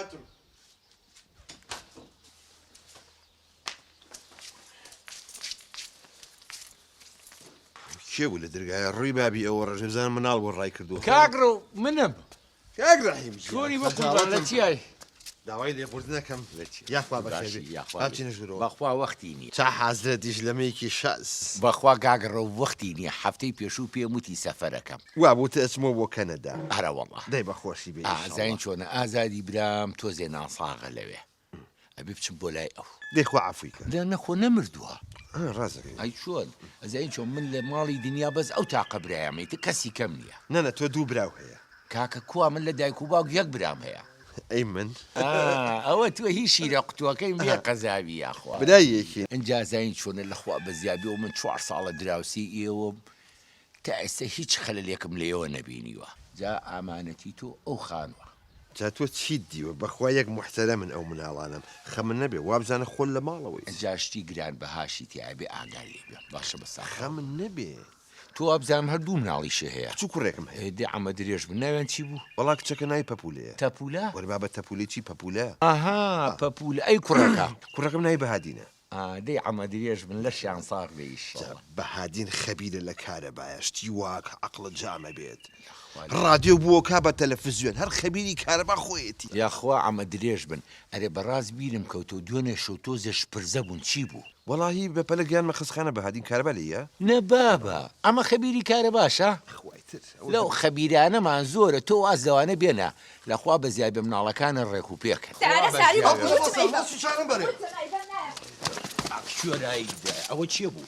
هاتم کێ بوو لە دەرگایە ڕووی بابی ئەوە ڕژێزان مناڵ بۆ ڕای کردووە کاگڕۆ منم کاک ڕەحیم چۆنی بە قوربان لە چیای داوای لێبوردنەکەم یاخوا بەخێر هاچی نەژورەوە بەخوا وەختی نییە چا حەزرەتیش لەمەیەکی شەس بەخوا گاگڕۆ وەختی نییە هەفتەی پێشوو پێم وتی سەفەرەکەم وا بوو تە ئەچمەوە بۆ کەنەدا هەرە وەڵڵا دەی بەخۆشی بێ ئازاین چۆنە ئازادی برام تۆزێ ناساغە لەوێ ئەبێ بچم بۆ لای ئەو دەیخوا عەفوی کە لە نەخۆ نەمردووە ڕازەکەی ئەی چۆن ئەزاین چۆن من لە ماڵی دنیا بەس ئەو تاقە برایەمەیتە کەسی کەم نییە نەنە تۆ دوو براو هەیە کاکە کووا من لە دایک و باوک یەک برام هەیە ئەی من ئەوە تۆ هیچ شیرە قوتوەکەی بێ قەزاوی یاخوا برایەکی ئەنجازین چۆنە لەخوا بەزیابی و من 4 ساڵە دراوسی ئێوە تا ئێستا هیچ خەلەلێکم لێەوە نەبینیوە جا ئامانەتی تۆ ئەو خانوە جا تۆ چیت دیوە بەخوا یەک محتەرە من ئەو مناڵانم خەمن نەبێ وابزانە خۆل لە ماڵەوەی جاشتی گران بەهاشی تیابێ ئاگار لێ بێ باشە بەسا خەمن نەبێ تۆ ئەبزانم هەردوو مناڵیشە هەیە چوو کوڕێکم هەیە هێدێ ئەمە درێژ بن ناوێن چی بوو وەڵا کچەکە نای پەپولەیە تەپولا وەربا بە تەپولێکی پەپولە ئاها پەپولا ئەی کوڕەکە کوڕەکەم نای بەهادینە دەی ئەمە درێژ بن لە شیان ساغ بێیش بەهادین خەبیرە لە کارە بایشتی واکە عەقڵە جامە بێت ڕادیۆ بووە کا بە تەلەڤیزیۆن هەر خەبیری کارەبا خۆیەتی یاخوا ئەمە درێژ بن ئەرێ بەڕاز بیرم کەوتۆ دوێنێ شەو تۆزێش پرزە بوون چی بوو وەڵاهی بەپەلە گیانمە خستخانە بەهادین کارەبا لێیە نەبابە ئەمە خەبیری کارە باشە لەو خەبیرانەمان زۆرە تۆ وازەوانە بێنە لەخوا بەزیای بە مناڵەکانە ڕێک و پێکەن شوێراییدا ئەوە چیە بوو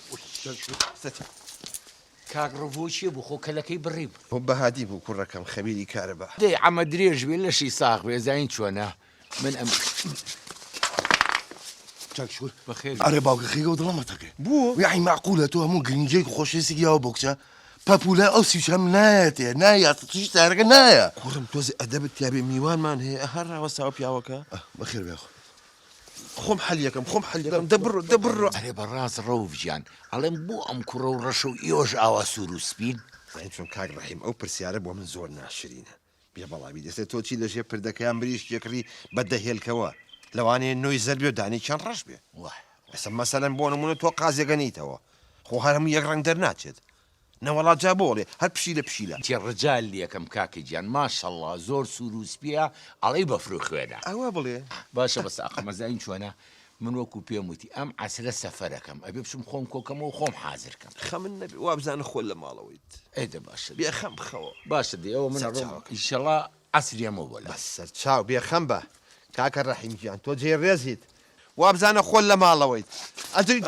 کاگڕۆ چیە بوو خۆ کەلەکەی بڕیم بۆ بەهادی بوو کوڕەکەم خەبیری کارەبا دەی ئەمە درێژ بێ لەشی ساغ بێ زین چۆنە من ئەم چاکشور بەخێر ئەرێ باوکەخی و دڵەمەتەکە بوو یعنی معقولە تۆ هەموو گرنجێک خۆشێسێکی یاوە بۆکچە پەپولە ئەو سیوچەم نایەتێ نایە توش سارەکە نایە کوڕم تۆزی ئەدەبت تیابێ میوانمان هەیە هەر ڕاوەستاوە پیاوەکە بەخێر بێخ خۆم حەلیەکەم خۆم حەلیەکەم دەبڕۆ ئەرێ بەڕاست ڕەوڤجیان ئەڵێم بۆ ئەم کوڕە و ڕەشە و ئێوەش ئاوا سوور و سپین زین چۆن کاک ڕەحیم ئەو پرسیارە بۆ من زۆر ناشرینە بێ بەڵاوی دەستێت تۆ چی لەژێ پردەکەیان بریش یەکڕی بەدەهێلکەوە لەوانەیە نۆی زەر بێ و دانی چەند ڕەش بێ ئەسە مەسەلەن بۆ نمونە تۆ قازێگەنیتەوە خۆ هەر هەموو یەک ڕەنگ دەرناچێت نەوەڵات جا بۆڵێ هەر پشیلە پشیلە تێ ڕجال یەکەم کاکە گیان ماشەڵڵا زۆر سوور و سپیە ئەڵەی بەفرو خوێنە ئەوە بڵێ باشە بەس ئەقەمەزین چۆنە من وەکو پێم وتی ئەم عسرە سەفەرەکەم ئەبێ بچم خۆم کۆکەمەوە خۆم حازرکەم خەمن نەبێ وابزانە خۆل لە ماڵەوەیت ئێدە باشە بێ خەم بخەوە باشە دێ ئەوە من ئیشەڵا ئەسریەمە بۆ لە سەر چاو بێ خەم بە کاکە ڕەحیم گیان تۆ جێ ڕێزیت وابزانە خۆل لە ماڵەوەیت ئەدری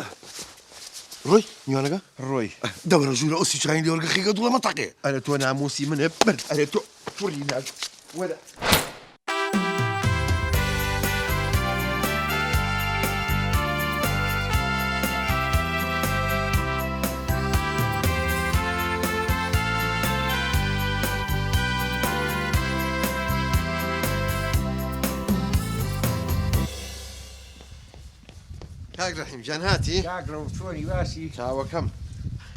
ڕۆی میوانەکە ڕۆی دەورە ژوورە ئەو سیچانی لێوەرگەخیگە دوڵەمەتەکێ ئەرە تۆ ناموسی منە برد ئەرێ تۆ توڕی ناز وەرە کاک ڕەحیم گیان هاتی کاگڕۆ چۆنی باشی چاوەکەم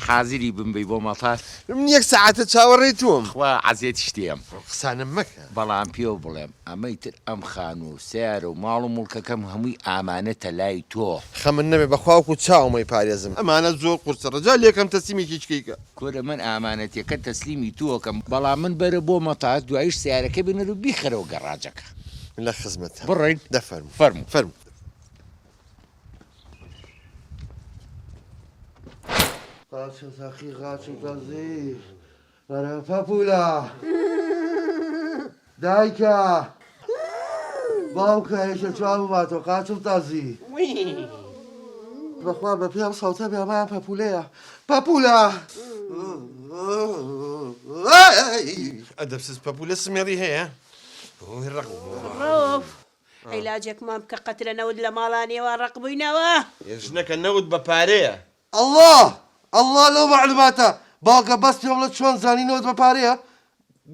حازری بمبەی بۆ مەتار من یەک سەعاتە چاوەڕێی تۆم خوا عەزیەتی شتێم قسانم مەکە بەڵام پێو بڵێم ئەمەی تر ئەم خان و سیارە و ماڵ و مڵکەکەم هەمووی ئامانەتە لای تۆ خەمن نەبێ بەخواوەکو چاومەی پارێزم ئەمانە زۆر قورسە ڕەجا لێکم تەسلیمێکی چکەیکە کورە من ئامانەتەکە تەسلیمی تۆکەم بەڵام من بەرە بۆ مەتار دوایش سیارەکە بنەر و بیخەرەوە گەڕاجەکە لە خزمەت بڕێن دەفەرم فەرموو فەرموو قاچم ساخی قاچم تازی ئەرە پەپولە دایکە باوکە هێشە چاو باتەوە قاچم تازی بەخوا بە پێم سەوتە بێمان پەپولەیە پەپولە ئەدەبسز پەپولە سمێڵی هەیە ڕۆف عیلاجێکمان بکە قەترە نەود لە ماڵانیەوە ڕقبووینەوە ێژنەکە نەوت بە پارەیە الله لەو معلوماتە باوکە بەس پێم لە چۆن زانینەوەت بە پارەیە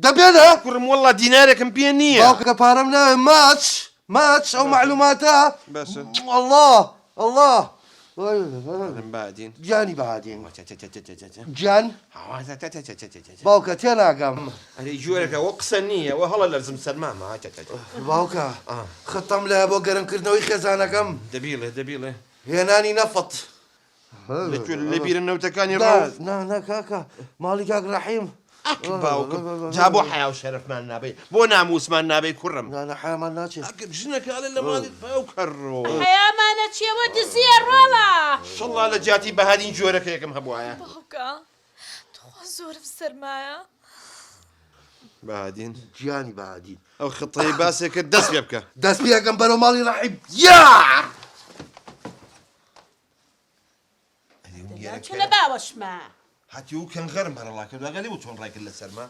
دەبێنە کوڕم وەڵڵا دینارێکم پێ نییە باوکە پارەم ناوێ ماچ ئەو معلوماتە باشە الله بعدين جانی بەهادین جان باوکە تێناگەم ئەری جوێرەکە وە قسە نییە وە هەڵە لەرزم سەرمامە باوکە خەتەم لە بۆ گەرمکردنەوەی خێزانەکەم دەبیڵێ هێنانی نەفت لە بیرە نەوتەکانی نا کاکە ماڵی کاک ڕەحیم باوکم جا بۆ حیا و شەرەفمان نابێ بۆ ناموسمان نابێ کوڕم نانە حیامان ناچێت ژنەکە لە ماڵی باوکە ڕۆ حەیامانە چێوە دزیە ڕۆڵە شڵا لە جاتی بەهادین جۆرەکە یەکەم هەبوایە باوکە تخوا زۆرم سەرمایە بەهادین گیانی بەهادین ئەو خطەی باسێکە دەست پێ بکە دەست پێەکەم بەرەو ماڵی ڕەحیم یا چ لە باوەشمە هاتی و کەنغەرم هەرەڵاکە داگەلی و چۆن ڕایکرد لە سەرما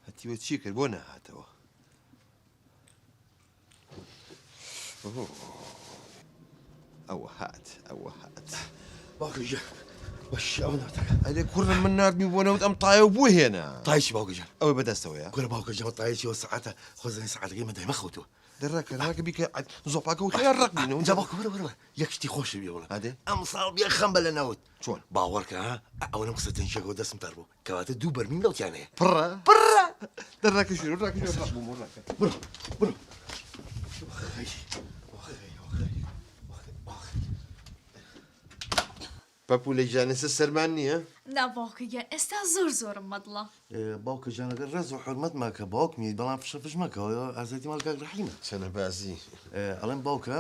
هەتیوە چی کرد بۆ نەهاتەوە ئەوە هات باوکە بەش ئەوە ناتەکە ئەلێ کوڕم من نردمی بۆ نەوت ئەم تایە بوو هێنا تایشی باوکەجان ئەوە بەدەستەوەیە گورە باوکە جەمە تایشیەوە سەعاتە خۆزانی سەعاتەکەی مەدای مەخەوتووە دەڕاکە ناکە بیکە زۆپاکە و خێر ڕقبینەوە جا باوکە وەرە یەک شتی خۆشی بێ وڵە ئادێ ئەم ساڵ بیا خەم بە لە نەوت چۆن باوەڕکە ئەوە نەم قسە تەنشەکەەوە دەستم تەر بوو کەواتە دوو بەرمیم لەوتیانەیە پڕە دەڕاکە ژێر ڕاکە برو پەپولەی جانێسە سەرمان نییە نا باوکەگیان ئێستا زۆرم مەدڵە باوکە جانەکە ڕێز و حرمەت ماکە باوکمی بەڵام فش مەکەوە ئازادی ماڵ کاک ڕەحیمە چەنە بازی ئەڵێم باوکە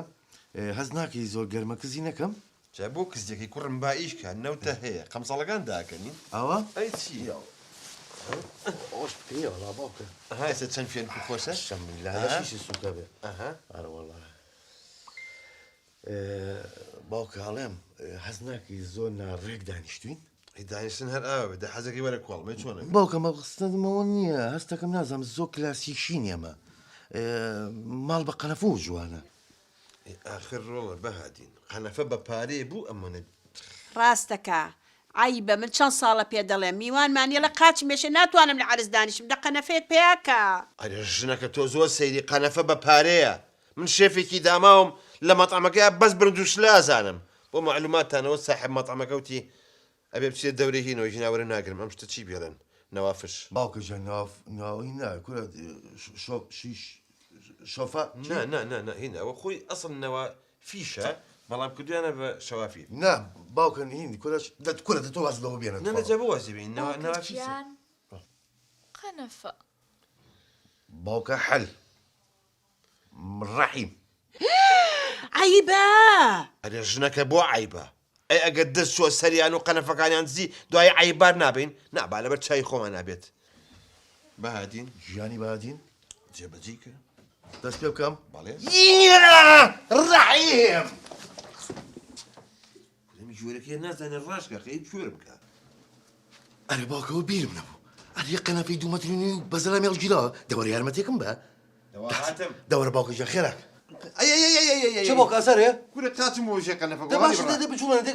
هەز ناکەی زۆر گەرمە کزی نەکەم جا بۆ کزیەکەی کوڕم با ئیشکە نەوتە هەیە قەمسەڵەکان داکەنین ئەوە ئەی چی ئەوش بکەیە وەڵا باوکە هایسە چەند فێن خۆشە شەملاشی سوکە بێ ئەرە وەڵا باوکە هەڵێم هەز ناکەی زۆر ناڕێک دانیشتوین دانیشتن هەر ئاوە بێ دەحەزەکەی وەرە کۆڵمە چۆنە باوکە مەقستەمەوە نییە هەستەکەم نازانم زۆر کلاسیشین ئێمە ماڵ بە قەنەفە جوانە آخر ڕۆڵە بەهادین قەنەفە بە پارەیە بوو ئەمەنە ڕاستەکە عیبە من چەند ساڵە پێ دەڵێم میوانمانیە لە قاچ مێشە ناتوانم لە عرز دانیشم دە قەنەفێک پێیاکە ئەرێ ژنەکە تۆ زۆر سەیری قەنەفە بە پارەیە من شێفێکی داماوم لە مەطعمەکەی بەس برند و شلازانم بۆ معلوماتانەوە ساحب مەطعمەکەوتی ئەبێ بچێت دەورەی هینەوە ژناوەرە ناگرم ئەم شتە چی بێڵێن نەوافش باوکە ژە ناوی ناکورە شۆفا نه هینە ئەوە خۆی ئەسڵ نەوە فیشە بەڵام کردویانە بە شەوافی نا باوکەن هینی کورە تۆ واز لەوە بێنە نەجە بۆ وازیبین نەوافیسە باوکەگیان قەنەفە باوکە حەل ڕەحیم عیبە ئەرێ ژنەکە بۆ عیبە ئەی ئەگەر دەست چوە سەریان و قەنەفەکانیان دزی دوای عیبار نابین نابا لەبەر چای خۆمان نابێت بەهادین ژیانی بادین جێبەجێکە دەست پێ بکەم بەڵێ ڕەحیم جوورەکە نازانێت ڕاشکە خەی جوێر بکە ئەرێ باوکەوە بیرم نەبوو ئەرێ قەنەفەی دوومەترینی بەزەلا مێڵ گیرەوە دەوەرە یارمەتێکم بە دەوەرە باوکەژە خێراک چه باوکە ئەسەرێ گورە تاچم بۆ ژێ قەنەفە باش دێ بچوونە دێ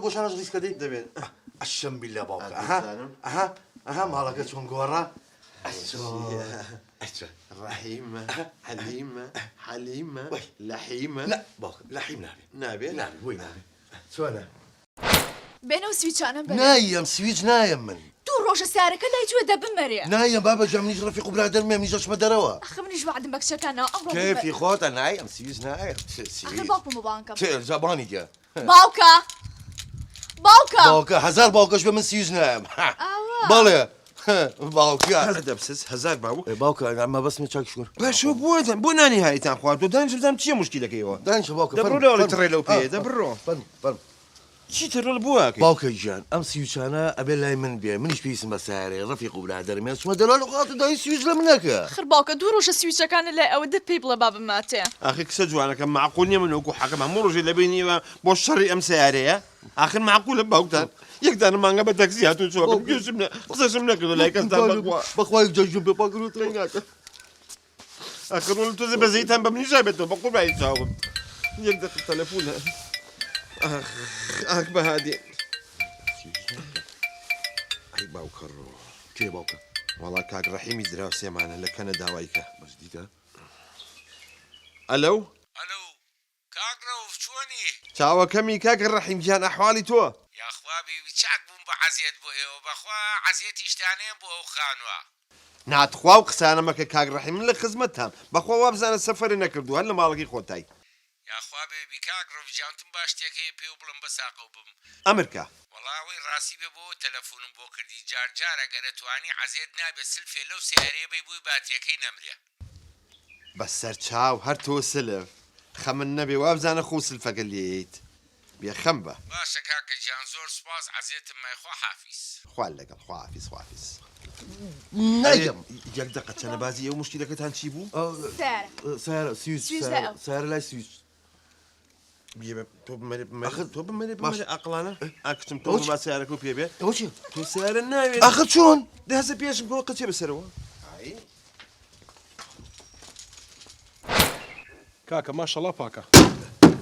گۆشانە ریسکە دەی دەبێت ئەشەم بیلە باوکە ئەها ماڵەکە چۆن گۆڕە ڕەحیمە حەلیمە حەلیمە لەحیمە باوکە لەحیم نابێ نابێ بۆی نابێ چۆنە بێنەوە سویچانە بەر نایم سویچ نایم من دوو ڕۆژە سیارەکە لای توێ دەبمەرێ نایم بابە جام منیش ڕەفیق و برادەرمێ میزەشمە دەرەوە ئەخە منیش وعدم بە کچەکانەوە ئەمڕۆ کێفی خۆتە نایم سویچ نایم ئەخر باوکم بۆ بانکەم تێر زەبانی دیە باوکە باوکە هەزار باوکەش بە من سویچ نایم بەڵێ باوکە دەبسس هەزار باوک باوکە ئەمە بەسمێ چاک شکر باشە بۆ نانی هایتان خواردۆ دانیش بدەم چییە مشکلەکەیەوە دانیشە باوکە دەبڕۆ لەوەڵی تڕێ لەو پێ دەبڕۆ فەرم چیتر ڕۆڵ بووەکەی باوکە گیان ئەم سیوچانە ئەبێ لای من بێ منیش پێویستم بە سارێ ڕەفیق و برادەرمێ سومە دەلال وڵاتە دای سویچ لە منەکە خر باوکە دوو ڕۆژە سویچەکانە لای ئەوە دە پێی بڵێ بابم ماتێ ئاخی کسە جوانەکە معقول نییە من وەکو حەکەم هەموو ڕۆژێ لەبینیوە بۆ شەڕی ئەم سیارەیە ئاخر معقولە باوکتان یەکدان مانگە بە تەکسی هاتوو چۆ قسەشم نەکردو لای کەسدان بەخوای جەژم پێ پاگرۆ تڕی ناکە آخر ڕۆڵ تۆزە بەزەیتان بە منیژای بێتەوە بە قوربایی چاوم یەک دەقیقە تەلەفۆنە ئاخ بەهادی ئەی باوکە ڕۆ کێ باوکە وەڵا کاک ڕەحیمی دراوسێمانە لە کەنە داوایکە بەشدیدە ئەلەو ئەلو کاگرەوف چۆنی چاوەکەمی کاک ڕەحیم گیان ئەحوالی تۆ یاخوابی چاک بووم بە عەزیەت بۆ ئێوە بەخوا عەزیەتی شتانەیە بۆ ئەو خانووە ناتخوا و قسانە مەکە کاک ڕەحیم من لە خزمەتتان بەخوا وابزانە سەفەرە نەکردو هەر لە ماڵەکەی خۆتای یاخوابێ کاگرۆڤ جانتم باش شتێکەیە پێ و بڵم بە ساقە و بم ئەمرکە وەڵاوی ڕاستی بێ بۆ تەلەفۆنم بۆ کردی جار ئەگەرە توانی عەزیەت نابێت سلفێ لەو سیارەیە بەی بووی باتریەکەی نەمرێ بەسەر چاو هەر تۆ سلف خەمن نەبێ وابزانە خۆ سلفەکە لێیت بێخەم بە باشە کاکە گیان زۆر سوپاس عەزیەتم مایخوا حافیز خوال لەگەڵ خواحافیز خواحافیز نایدەم یەک دقە چەنە بازی ئەو مشکلەکەتان چی بوو؟ سارە سویچ سارە لای سویچ تۆ بمەرێ ئاقلانە ئاکچم تۆ با سیارەکە و پێ بێ ئەوە چی تۆ سیارە ناوێت ئاخر چۆن دەهزە پێشم بۆ قەچێ بەسەرەوە کاکە ماشەڵڵا پاکە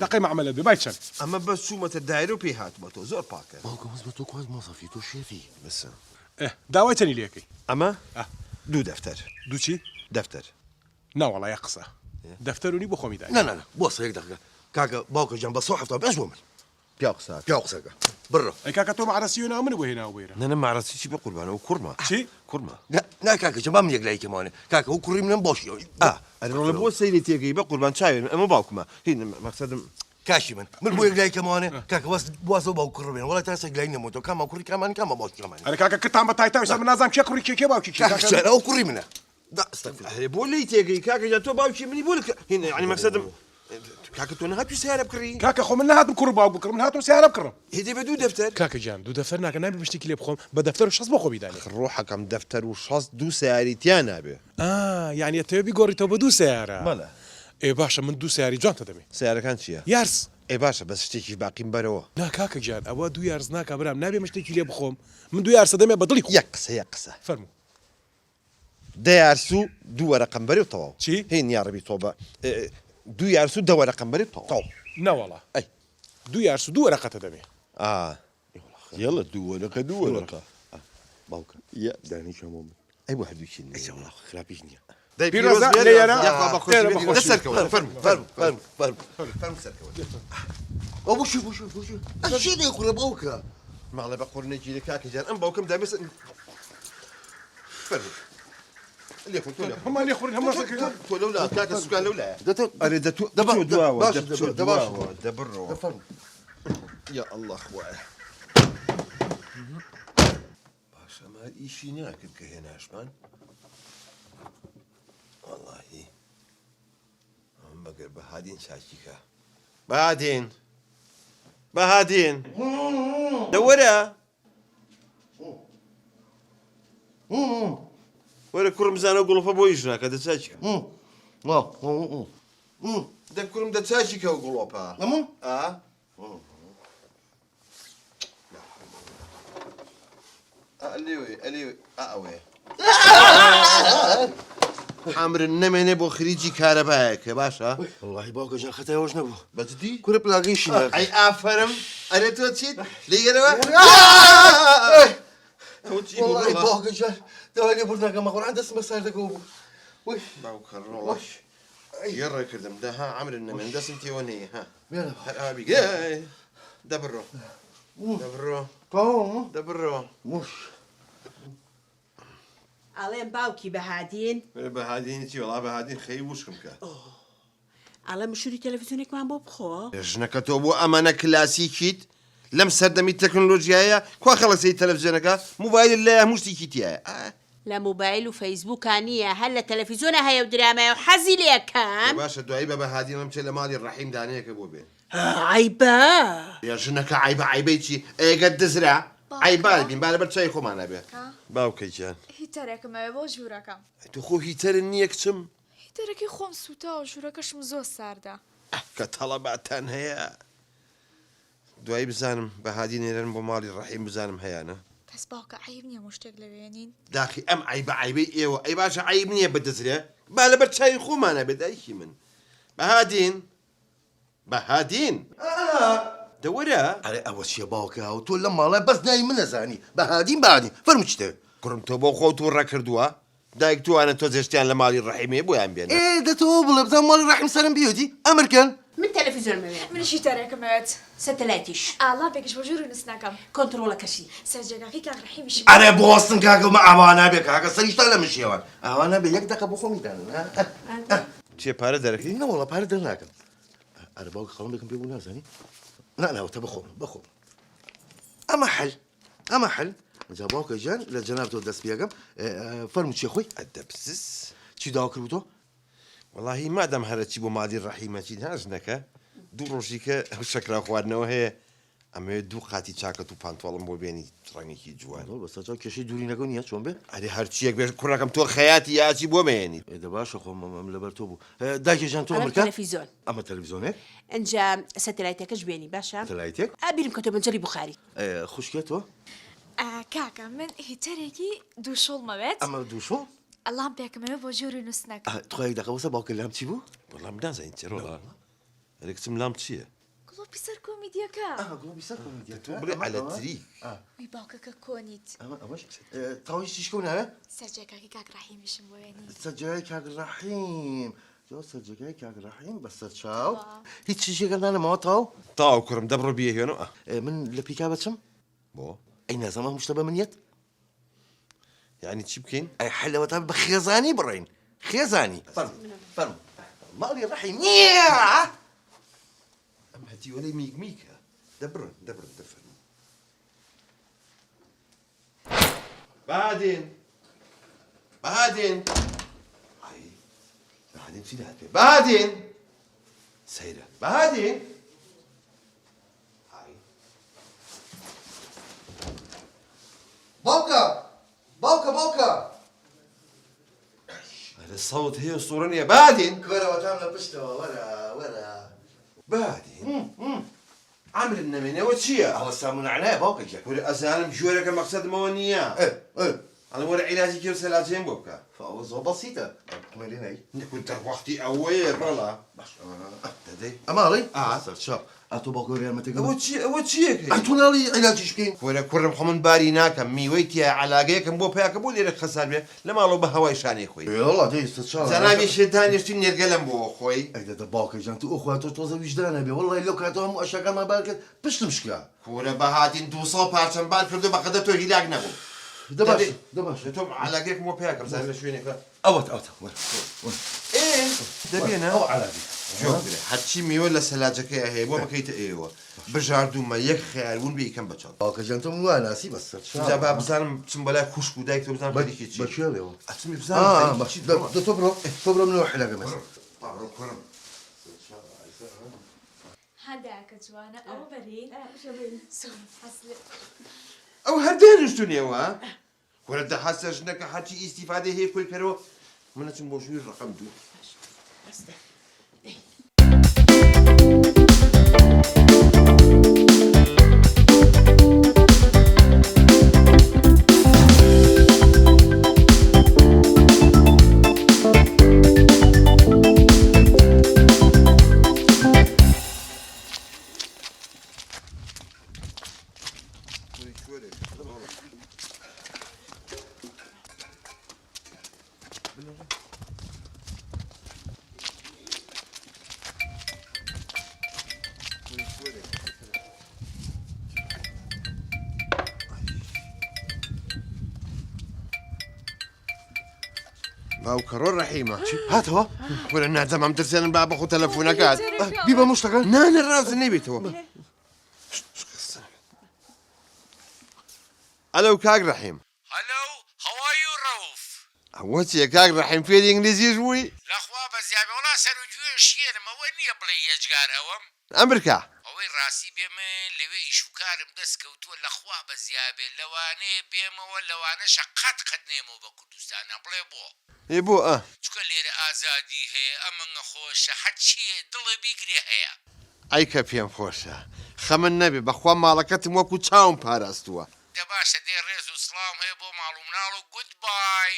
دقی معاملە بێ بای چەند ئەمە بەس چوومەتە دایرە و پێی هاتمە تۆ زۆر پاکە باوکە مەز بە تۆ کوات مۆسەفی تۆ شێفی بسە داوای چەنی لەکەی ئەمە دوو دەفتەر دووچی دەفتەر ناوەڵای قسە دەفتەرونی بۆ خۆمی دای نه بۆسە یەک دقیقە کاکە باوکە گیان بە 175 بۆ من پیا قسە پیا قسەکە بڕۆ ئەی کاکە تۆ مەعرەسی و ناو من بۆ هێناوە بێرە نەنە مارەسی چی بە قوربانەوە کوڕمە چی کوڕمە نا کاکە جەمام یەک لایکەمانێ کاکە ئەو کوڕی منم باشی ئەرۆڵە بۆ سەیری تێگەی بە قوربان چاوێن ئەمە باوکمە هین مەقسەدم کاشی من بۆ یەک لایکەمانێ کاکە واسە باو کوڕ بێن وڵای تاسە گلای نەموتەوە کاما کوڕی کامان کامە باشیەمانی ئەرە کاکە کتان بە تایتاویستا من نازانم کێ کوڕی کێ باوکی کاکە ئەو کوڕی منە هەرێ بۆ لی تێگەی کاکە تۆ باوکی منی بۆ هین ینی مەقسەدم کاکە تۆ نەهاتوی سیارە بکڕی کاکە خۆ من نهاتم کوڕ باو بکڕم من هاتم سیارە بکڕم هێدێ بە دوو دەفتەر کاکە گیان دوو دەفتەر ناکە نابێ شتێکی لێ بخۆم بە دەفتەر و شەست بۆ خۆ بیدانێ ڕۆحەکەم دەفتەر و شەست دوو سیاریتیان نابێ یعنی تەوێ بیگۆڕیتەوە بە دوو سیارە بەڵێ ئێ باشە من دوو سیاری جوانتە دەمێ سیارەکان چییە؟ یارس ئێ باشە بەس شتێکی باقیم بەرەوە نا کاکە گیان ئەوە دوو یارس ناکە برام نابێ شتێکی لێ بخۆم من دوو یارسە دەمێ بە دڵی یەک قسە فەرموو دەیارسو دوو وەرەقەم بەرێ و تەواو چی؟ هین یاڕەبی تۆ بە دوو یارسو دە وەرەقەم بەرێ تەواو نەوەڵا ئەی دوو یارس و دوو وەرەقەتە دەمێ یەڵە دوو وەرەقە دوو وەرەقە باوکە دانیشەمە من ئەی بۆ هەردووچین ئەیسەڵ خراپیش نییە پیرۆزە لێرە ئەو بۆشی ئەشی لێ کوڕە باوکە ماڵێ بە قڕنێکی لە کاکەجان ئەم باوکەم دامێس هەمان لێ خوڕین هەموو تۆ لەولا کاکە سوکان لەولایە ئەرێ دەبڕەوە یا ئەڵڵا خوایە باشە مار ئیشی ناکرد کە هێناشمان وەڵاهی ئەم بەگەر بەهادین چاکیکە بەهادین دەوەرە وەرە کوڕم زانە گوڵفە بۆ ئیش ناکە دەچاکیکە دە کوڕم دەچاکیکە و گوڵۆپە ئەلێوێ ئەوێ حامرن نەمێنێ بۆ خریجی کارەبایەکە باشە وڵی باوکە ژان خەتایەوەش نەبوو بەجددی کوڕە پلاگەیشی ئەی ئافرم ئەرێ تۆ چیت لێگەرەوە باوکە ژان داوای لێ بردناکە مەخۆڕان دەستم بە ساردەکەەوە بوو باوکە ڕۆڵەش گێڕە کردم دەها ئەمرن نەمێن دەستم تێوە نەیە ها هەر ئابی دەبڕۆ دەبڕۆ ئەڵێم باوکی بەهادین بەهادین چی وەڵا بەهادین خەی وشکم کە ئەڵێ مشوری تەلەڤیزیۆنێکمان بۆ بخۆ ژنەکە تۆ بۆ ئەمانە کلاسیکیت لەم سەردەمی تەکنۆلۆژیایە کوا خەڵەسەی تەلەڤیزیۆنەکە موبایل لە هەموو شتێکی تایە لە موبایل و فەیسبووکان نییە هەر لە تەلەڤیزیۆنە هەیە و درامایە و حەزی لێکەم باشە دوایی بە بەهادین ئەم چێ لە ماڵی ڕەحیم دانەیەکە بۆ بێن عیبە یا ژنەکە عیبەی چی ئێگەت دزرا عیبال بین با لەبەر چای خۆمانە بێ باوکەیان هیتەرێکمەوێ بۆ ژوورەکەم تو خۆ هیتەرن نییە کچم هیتەرەکەی خۆم سووتاوە ژوورەکەشم زۆر ساردا کە تەڵەباتان هەیە دوایی بزانم بە هادی نێرن بۆ ماڵی ڕەحیم بزانم هەیەە کەس باوکە عیب نییە مشتێک لەوێنین داخی ئەم عیبەی ئێوە ئەی باشە عیب نییە بەدەزرێ با لەبەر چای خۆمانە بێ دایکی من بەهادین دەوەرە ئەرێ ئەوە چیە باوکە و تۆ لە ماڵە بەس ناوی من نەزانی بەهادین بەهادین فەرموو چ شتێ کوڕم تۆ بۆ خۆت و ڕەکردووە دایک توانە تۆ جێشتیان لە ماڵی ڕەحیمێ بۆیان بێنە دەتەوە بڵێ بزان ماڵی ڕەحیم سەرم بیوتی ئەمرکەن من تەلەڤیزۆرمەوێ منیش هیتەرێکمەوێت سەتەلایتیش ئاڵا پێکش بۆ ژووری نووسنەکەم کۆنتڕۆڵەکەشی سەرجێگاکەی کاک ڕەحیمیشی ئەرێ بۆستن کاکە مە ئاوانە بێ کاکە سەریشتا لە مشێوان ئاوانە بێ یەک دەقە بۆ خۆمی دانن چێ پارە دەرەکەی نەوەڵە پارە دەرناکەم ئەرە باوکە خەڵم بێکم پێ بوو نازانی ناوەتە بخۆم ئەمە حەل جا باوکە جان لە جەناب تۆ دەست پێەکەم فەرموو چیە خۆی ئەدەبسس چی داوا کرد تۆ وەڵاهی مادەم هەرەچی بۆ مادی ڕەحیمەتی ناژنەکە دوو ڕۆژی کە ئەو شەکرا خواردنەوە هەیە ئەمەوێت دوو قاتی چاکەت و پانتۆڵم بۆ بێنی ڕەنگێکی جوان بەسەجا کێشەی دووری نەگەو نیە چۆن بێ ئەرێ هەرچیەک بێ کوڕەکەم تۆ خەیاتی یاچی بۆ مێنی ئێدە باشە خۆم ئەم لەبەر تۆ بوو داکێ جان تۆ ئەمریکا تەلەڤیزۆن ئەمە تەلەڤیزۆنێک ئەنجا سەتەلایتەکەش بێنی باشە تەلایتێک ئابیرم کە تۆ بەنجەری بخاری خوشکێت تۆ کاکە من هیتەرێکی دووشڵمەوێت ئەمە دووشۆ ئەڵام پێکمەوێ بۆ ژووری نووسنەکە تۆی دەقەوەسە باوکە لام چی بوو وەڵام نازانین چێڕۆڵا ئەرێ کچم لام چییە گڵۆپی سەر کۆمیدیەکە بڵێ ئەلەتری وی باوکەکە کۆنیت ئەمەش تاوی چیشکە ناوێ سەرجێگاکەی کاک ڕەحیمیشم بۆ وێنی سەرجەکەی کاک ڕەحیم جا سەرجەکەی کاک ڕەحیم بەسەر چاو هیچ چیشێکە نانەمەوە تاو کوڕم دەبڕۆ بیهێنەوە من لە پیکا بچم بۆ ئەی نازەمە مشتە بە منیت یعنی چی بکەین ئەی حلەوە تا بە خێزانی بڕین خێزانی فەرم ماڵی ڕەحیم نییە ئەم هەتی وەلەی میگمیکە دەبڕن دەفەرن بەهادین چی داهات پێ بەهادین سەیرە بەهادین باوکە هەرە سەوت هەیە سوورە نییە بەهادین کۆرەوەتان لە پشتەوە وەرە بەهادین ئەمرن نەمێنەوە چییە ئەوە سامونعانایە باوکە جێ وەرە ئەزانم ژوورەکە مەقسەدمەوە نییە ئەڵە وەرە عیلاجی کرد سەلاجێن بۆ بکە ئەوە زۆر بەسیتە مێلێنەی نەکوتە وەختی ئەوەیە ڕۆڵە دەدەی ئەماڵی سەرچاو ئاتۆ باوکە یارمەتێکە ئەوە چیەکەی ئەتوناڵی عیلاجیش بکەین وەرە کوڕم خۆمن باری ناکەم میوەی تیا علاگەیەکم بۆ پیاکە بۆ لێرە خەسار بێ لە ماڵەوە بە هەوای شانەی خۆی وڵا دەی سەرچاو جەنابی شێتانیشتی نێرگەلم بۆ خۆی ئەیدەدە باوکە جان تو ئەوخوا تۆ تۆزە ویژدانە بێ وڵی لەو کاتەوە هەموو ئەشەکەمان بار کرد پشتم شکا کوورە بەهاتین 200 پارچەم بار کردو بەقەدە تۆ هیلاک نەبوو دەباش تۆ علاگەیەکم بۆ پیاکەم زانە لە شوێنێکە ئەوەت دەبێنە ئەو علاجی هەرچی میوە لە سەلاجەکەی هەیە بۆ بکەیتە ئێوە بژاردومە یەک خیاربوون بێ یکەم بەچەڵ باوکە جان تۆ واناسی بە سەرچاو جا با بزانم چم بەلای خوشک و دایک تۆ بزانم خەریکی چی بەکوێڵێەوە ئەچمی بزانم تۆ بڕۆ منەوە حلەکە مەسە کوڕم هەداکە جوانە ئەوە بەرین ئەو هەردێنشتونیەوە وەرە دەحەسە ژنەکە هەرچی ئیسیفادە هەیە کۆی کەرەوە منەچم بۆ ژووی ڕقم دوو باوکەڕۆ ڕەحیمە هاتەوە وەرە ناجەمام دەرسێنم با بەخۆ تەلەفۆنەکات بی بە مشتەکە نانە ڕاز نەبێتەوە ئەلو کاک ڕەحیم هەلو هەوای و ڕەوف ئەوە چیە کاک ڕەحیم فێری ئینگلیزیش بووی لەخوا بە زیابێ وڵا سەر و گوێ شێرم ئەوە نییە بڵێ یەجگار ئەوەم ئەمریکا ئەوەی ڕاستی بێمە لەوێ ئیشوکارم دەست کەوتووە لەخوا بە زیابێ لەوانەیە بێمەوە لەوانەشە قەت نێمەوە بە کوردستانە بڵێ بۆ ێ بۆ چکە لێرە ئازادی هەیە ئەمەنگە خۆشە هەرچیە دڵێ بیگرێ هەیە ئەی کە پێم خۆشە خەمن نەبێ بەخوا ماڵەکەتم وەکو چاوم پاراستووە دە باشە دێ ڕێز و سڵام هەیە بۆ ماڵ و مناڵ و گوت بای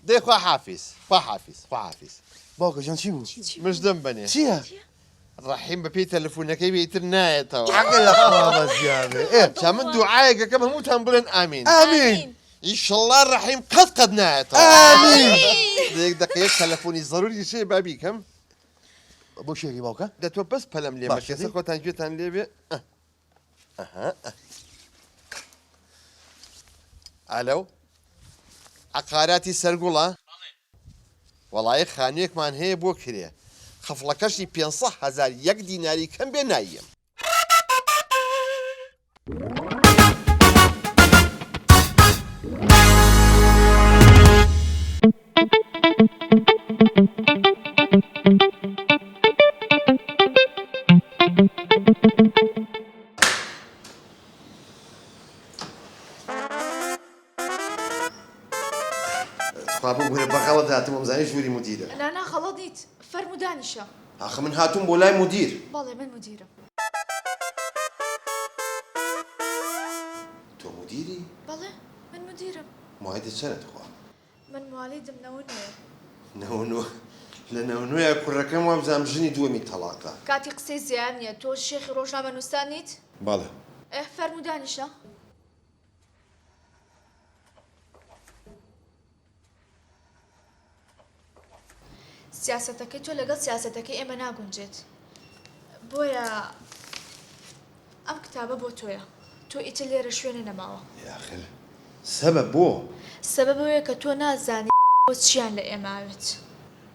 دێ خوا حافیز خوا حافیز خوا حافیز باوکەجان چی بوو؟ مژدەم بنێ چییە؟ ڕەحیم بەپێی تەلەفۆنەکەی بێتر نایەتەوە حەقە لەخوا بەزیابێ چا من دوعایەکەکەم هەمووتان بڵێن ئامین ئامین ئیشەڵڵا ڕەحیم قەت نایەتەوە ئامین دێک دقەیە تەلەفۆنی ضروری شێ بابیکەم بۆ شێکی باوکە؟ دەتۆ بەس پەلەم لێ باش، مەکەسە دێ. خۆتان گوێتان لێبێ ئالەو عقاراتی سەرگوڵە وەڵایە خانوویەکمان هەیە بۆ کرێ خەفڵەکەشی 500,000 یەک دیناری کەم بێ نایەم خوا بگوێرە بەخەڵت هاتم ئەمزانی ژووری مدیرە نا خەڵەت نیت فەرمودانیشە ئاخە من هاتووم بۆ لای مدیر بەڵێ من مدیرم تۆ مدیری بەڵێ من مدیرم مای دەچەرت خوا من موالیدم نەوەنێ نەوەنوە لە نەوەنوۆیە کوڕەکەم وابزانام ژنی دووەمی تەلاقە کاتی قسەی زیاد نییە تۆ شێخی ڕۆژنامە نووسان نیت بەڵێ فەرمودانیشە سیاسەتەکەی تۆ لەگەڵ سیاسەتەکەی ئێمە ناگونجێت بۆیە ئەم کتابە بۆ تۆیە تۆ ئیتر لێرە شوێنە نەماوە یاخر سەبە بۆ سەبەبەوەیە کە تۆ نازانی بۆ چیان لە ئێماوێت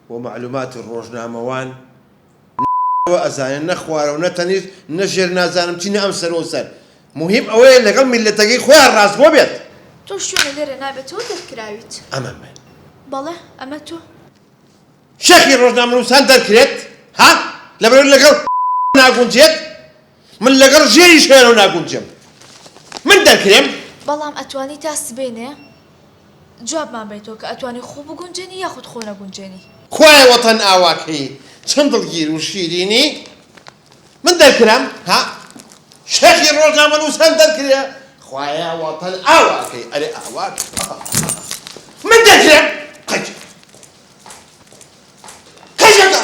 بۆ معلوماتی ڕۆژنامەوان ئەزانێن نەخوارە و نەتەنیش نەژێر نازانم چینە ئەم سەرۆ سەر مهم ئەوەیە لەگەڵ میلەتەکەی خۆیان ڕاست بۆ بێت تۆ شوێنە لێرە نابێتەوە دەرکراویت ئەمە من بەڵێ ئەمە تۆ شەخی ڕۆژنامەنووسان دەرکرێت ها لەبەر لەگەڵ ناگونجێت من لەگەڵ ژێری شوێنە و ناگونجم من دەرکرێم بەڵام ئەتوانی تا سبێنێ جوابمان بیتەوە کە ئەتوانی خۆ بگونجێنی یاخود خۆ نەگونجێنی کوای وەتەن ئاواکەی چەند دڵگیر و شیرینی من دەرکرام ها شەخی ڕۆژنامەنووسان دەرکرێ خوایە وەتەن ئاواکەی ئەرێ ئاواک من دەرکرێم قەج قەجەکە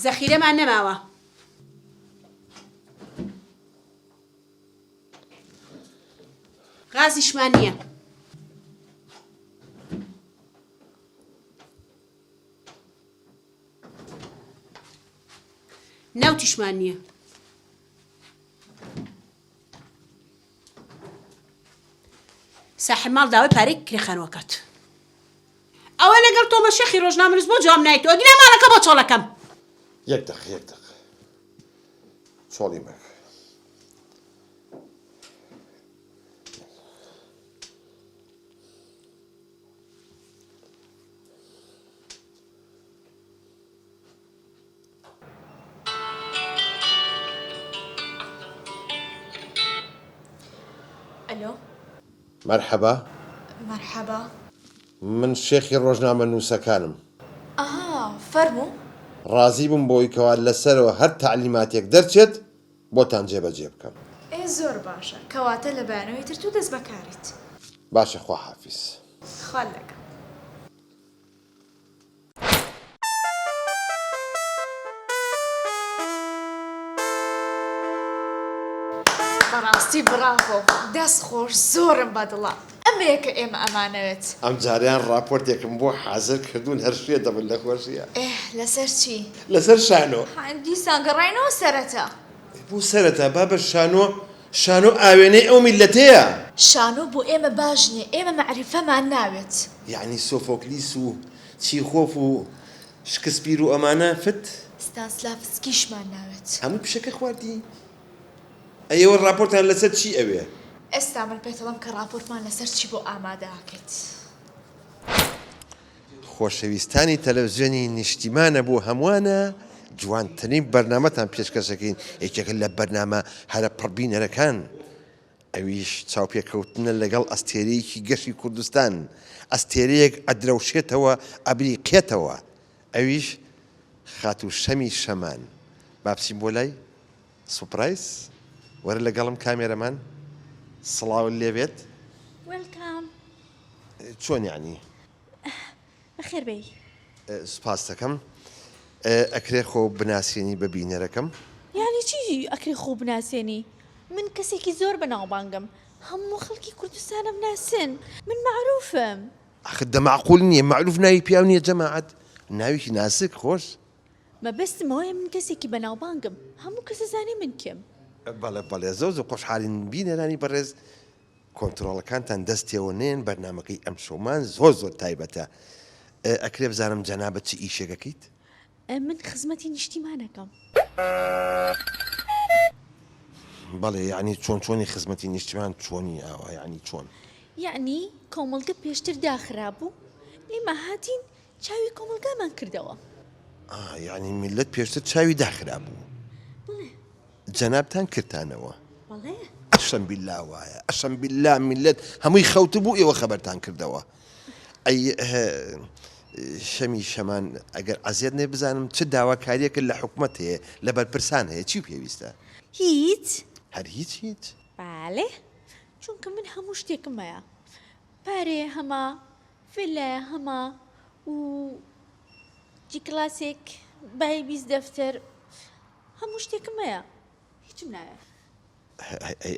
زەخیرەمان نەماوە غازیشمان نییە ناوتیشمان نییە ساحب ماڵ داوای پارەی کرێخانەوەکەت ئەوە لەگەڵ تۆمە شەخی ڕۆژنامەنووس بۆ جواب نایتەوە گرێ ماڵەکە بۆ چۆڵەکەم یەک دەق چۆڵی مەک ئەلۆ مەرحەبا مەرحەبا من شێخی ڕۆژنامەنووسەکانم ئاها فەرموو ڕازی بووم بۆی کەوا لەسەرەوە هەر تعلیماتێک دەرچێت بۆتان جێبەجێ بکەم ئێ زۆر باشە کەواتە لە بەیانەوەی تر تو دەست بەکاریت باشە خوا حافیز خاڵ لەکە بەڕاستی بڕاوۆ دەست خۆش زۆرم بەدڵە ئەمەیە کە ئێمە ئەمانەوێت ئەم جاریان راپۆرتێکم بۆ حازر کردوون هەر شوێ دەبن لە خۆشیە لەسەر چی؟ لەسەر شانۆ دیسان گەڕاینەوە سەرەتا بوو سەرەتا بابە شانۆ ئاوێنەی ئەو میلەتەیە شانۆ بۆ ئێمە باش نییە ئێمە مەعریفەمان ناوێت یعنی سۆفۆکلیس و چیخۆف و شکسپیر و ئەمانە فت ستانسلافسکیشمان ناوێت هەموو پیشەکە خواردی ئەیەوە ڕاپۆرتان لەسەر چی ئەوێ؟ ئێستا من پێتەڵم کە ڕاپۆرتمان لەسەر چی بۆ ئامادەکەیت. خۆشەویستانی تەلەڤیزیۆنی نیشتیمانە بۆ هەمووانە جوانترین بەرنامەتان پێشکەشەکەین. یەکێکە لە بەرنامە هەرە پڕبینەرەکان، ئەویش چاوپێکەوتنە لەگەڵ ئەستێرەیەکی گەشتی کوردستان. ئەستێرەیەک ئەدرەوشێتەوە ئەبریقێتەوە، ئەویش خات و شەمی شەمان. با بچین بۆ لای سوپرایز. وەرە لەگەڵم کامێرەمان سڵاو لێبێت. وێلکام. چۆن یعنی؟ بەخێر بێی. سوپاس دەکەم. ئەکرێ خۆ بناسیێنی بە بینەرەکەم؟ یعنی چی ئەکرێ خۆ بناسیێنی؟ من کەسێکی زۆر بەناوبانگم، هەموو خەڵکی کوردستانم ناسن، من معروفم. ئەخ دەماعقول نییە، معروف ناوی پیاو نییە جەماعەت، ناویکی ناسک خۆش. مەبەستمەوەیە من کەسێکی بەناوبانگم، هەموو کەس زانێ من کێم. بەڵێ بەڵێ زۆر خۆشحالین بینەرانی بەڕێز. کۆنتڕۆڵەکانتان دەستێەوە نێن، بەرنمەکەی ئەم شۆمان زۆر تایبەتە. ئەکرێ بزانم جەنابەت چی ئیشێکەکەیت؟ من خزمەتی نیشتیمانەکەم. بەڵێ یعنی چۆنی خزمەتی نیشتیمان چۆنی ئاوا یعنی چۆن؟ یعنی کۆمەڵگە پێشتر داخرا بوو، ئێمە هاتین چاوی کۆمەلگامان کردەوە. یعنی میلەت پێشتر چاوی داخرا بوو. بڵێ جەنابتان کردانەوە. بەڵێ ئەشەم بالله وایە، ئەشەم بالله میلەت هەمووی خەوت بوو ئێوە خەبەرتان کردەوە. ئەی شەمی شەمان ئەگەر ئەزیێت نێ بزانم چ داواکاریەکە لە حکومەت هەیە لە بەرپرسان هەیە چی پێویستە؟ هیچ. هەر هیچ؟ بالێ چونکە من هەموو شتێکم هەیە، پارێ هەما، فلە هەما و جی کلاسێک بای بیست دەفتەر، هەموو شتێکم هەیە، هیچم نایە.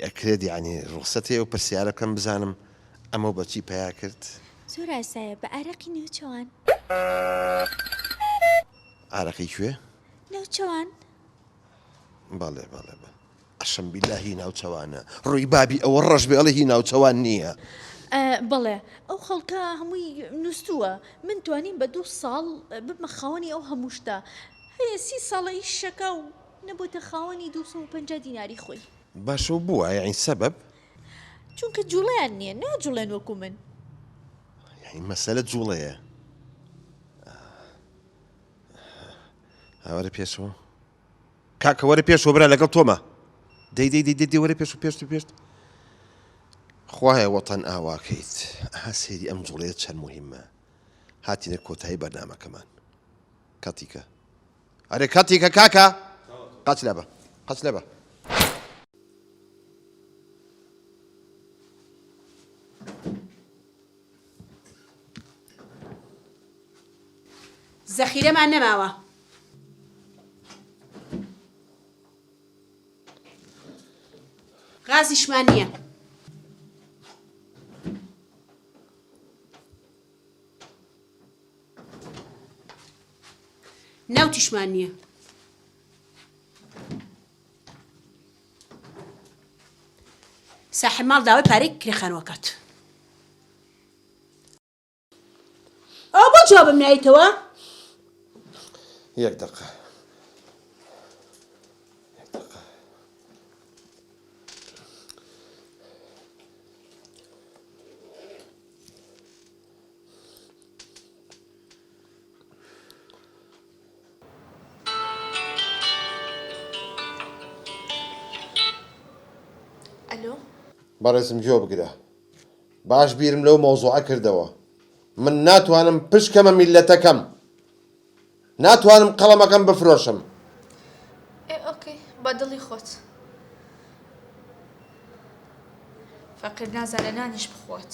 ئەکرێت یعنی ڕوخسەت هەیە و پرسیارەکەم بزانم ئەمە بەچی پیا کرد؟ زۆر ئاسایە، بە ئارەقی نێوچەوان. ئارەقی کوێ؟ نێوچەوان. بەڵێ ئەشەم بالله هی ناوچەوانە، ڕووی بابی ئەوە ڕەش بێ ئەڵێ هی ناوچەوان نییە. بەڵێ ئەو خەڵکە هەمووی نووسووە، من توانیم بە 2 ساڵ ببمە خاوەنی ئەو هەموو شتە. هەیە 30 ساڵی شەکە و نەبووتە خاوەنی 250 دیناری خۆی. باشە و بووە یعنی سەبەب؟ چونکە جوڵیان نییە، ناجوڵێن وەکو من. یعنی مەسەلە جوڵەیە. وەرە پێشەوە کاکە، وەرە پێشەوە برا لەگەڵ تۆمە. دەی وەرە پێشت. خوایە وەتەن ئاواکەیت. سێری ئەم جوڵەیە چەند موهیمە. هاتینە کۆتایی بەرنامەکەمان. کاتیکە ئەرێ کاتیکە کاکە قاچ لەبە. زەخیرەمان نەماوە. غازیشمان نییە. نەوتیشمان نییە. ساحب ماڵ داوای پارەی کرێخانەوەکات. ئەو بۆ جوابم نایتەوە؟ یەک دقە. ئەلۆ؟ بەڕێزم گوێ بگرە. باش بیرم لەو مەوزوعە کردەوە. من ناتوانم پشکەمە میلەتەکەم. ناتوانم قەڵەمەکەم بفرۆشم. ئۆکەی، بە دڵی خۆت. فەقیر نازانە نانیش بخۆت.